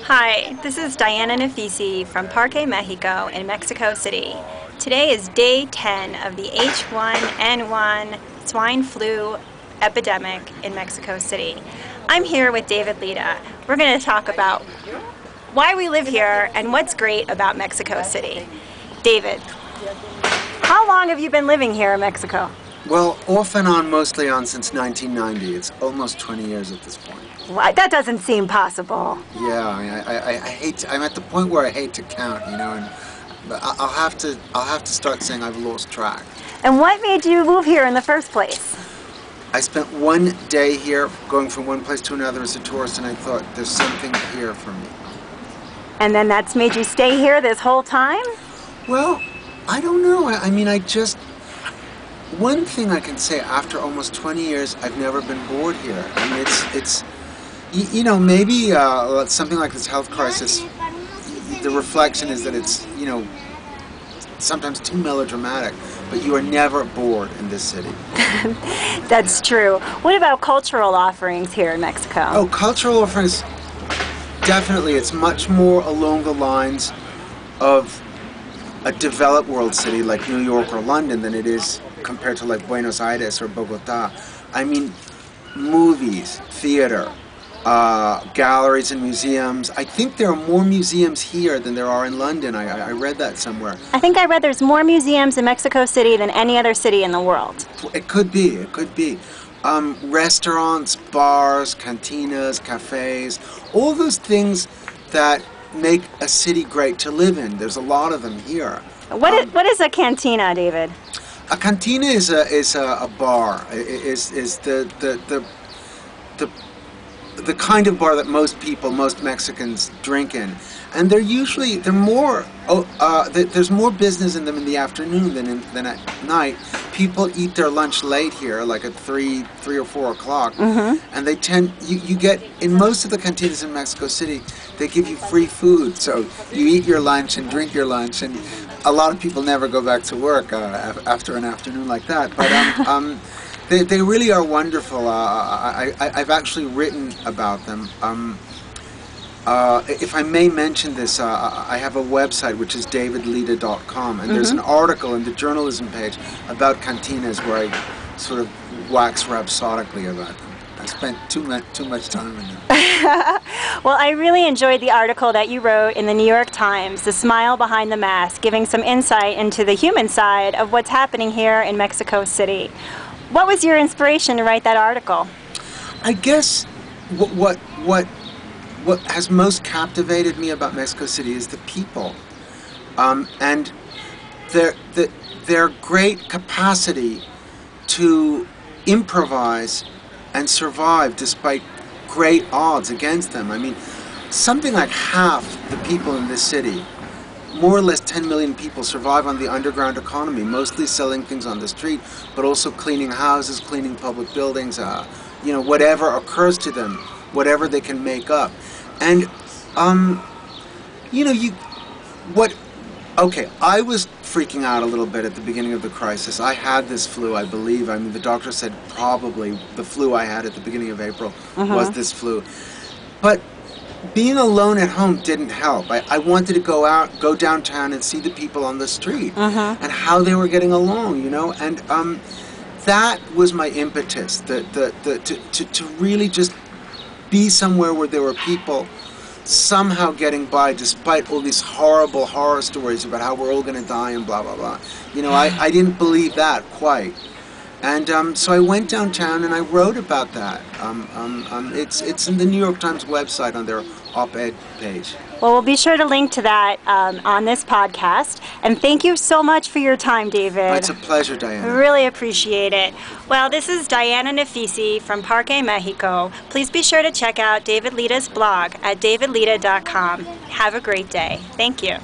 Hi, this is Diana Nafisi from Parque Mexico in Mexico City. Today is day 10 of the H1N1 swine flu epidemic in Mexico City. I'm here with David Lida. We're going to talk about why we live here and what's great about Mexico City. David, how long have you been living here in Mexico? Well, off and on, mostly on since 1990. It's almost 20 years at this point. Well, that doesn't seem possible. Yeah, I hate to, I'm at the point where I hate to count, you know, and but I'll have to start saying I've lost track. And what made you move here in the first place? I spent one day here going from one place to another as a tourist, and I thought there's something here for me. And then that's made you stay here this whole time? Well, I don't know. I mean, one thing I can say, after almost 20 years, I've never been bored here. I mean, it's you know, maybe something like this health crisis, the reflection is that it's, you know, sometimes too melodramatic, but you are never bored in this city. That's true. What about cultural offerings here in Mexico? Oh, cultural offerings, definitely. It's much more along the lines of a developed world city like New York or London than it is compared to like Buenos Aires or Bogota. I mean, movies, theater, galleries and museums. I think there are more museums here than there are in London. I read that somewhere. I think I read there's more museums in Mexico City than any other city in the world. It could be, it could be. Restaurants, bars, cantinas, cafes, all those things that make a city great to live in. There's a lot of them here. What is a cantina, David? A cantina is a bar. Is the kind of bar that most Mexicans drink in, and there's more business in them in the afternoon than at night. People eat their lunch late here, like at 3 or 4 o'clock, and they you get, in most of the cantinas in Mexico City, they give you free food, so you eat your lunch and drink your lunch, and a lot of people never go back to work after an afternoon like that. But they really are wonderful. I've actually written about them. If I may mention this, I have a website which is davidlida.com, and there's an article in the journalism page about cantinas where I sort of wax rhapsodically about them. I spent too much time in them. Well, I really enjoyed the article that you wrote in the New York Times, The Smile Behind the Mask, giving some insight into the human side of what's happening here in Mexico City. What was your inspiration to write that article? I guess what has most captivated me about Mexico City is the people, and their great capacity to improvise and survive despite great odds against them. I mean, something like half the people in this city, more or less 10 million people, survive on the underground economy, mostly selling things on the street, but also cleaning houses, cleaning public buildings, you know, whatever occurs to them, whatever they can make up. And, you know, okay, I was freaking out a little bit at the beginning of the crisis. I had this flu, I believe. I mean, the doctor said probably the flu I had at the beginning of April was this flu. But being alone at home didn't help. I wanted to go downtown and see the people on the street and how they were getting along, you know. And that was my impetus, to really just be somewhere where there were people somehow getting by despite all these horrible horror stories about how we're all going to die and blah, blah, blah. You know, I didn't believe that quite. And so I went downtown and I wrote about that. It's in the New York Times website on their op-ed page. Well, we'll be sure to link to that on this podcast. And thank you so much for your time, David. Oh, it's a pleasure, Diana. I really appreciate it. Well, this is Diana Nafisi from Parque Mexico. Please be sure to check out David Lida's blog at davidlida.com. Have a great day. Thank you.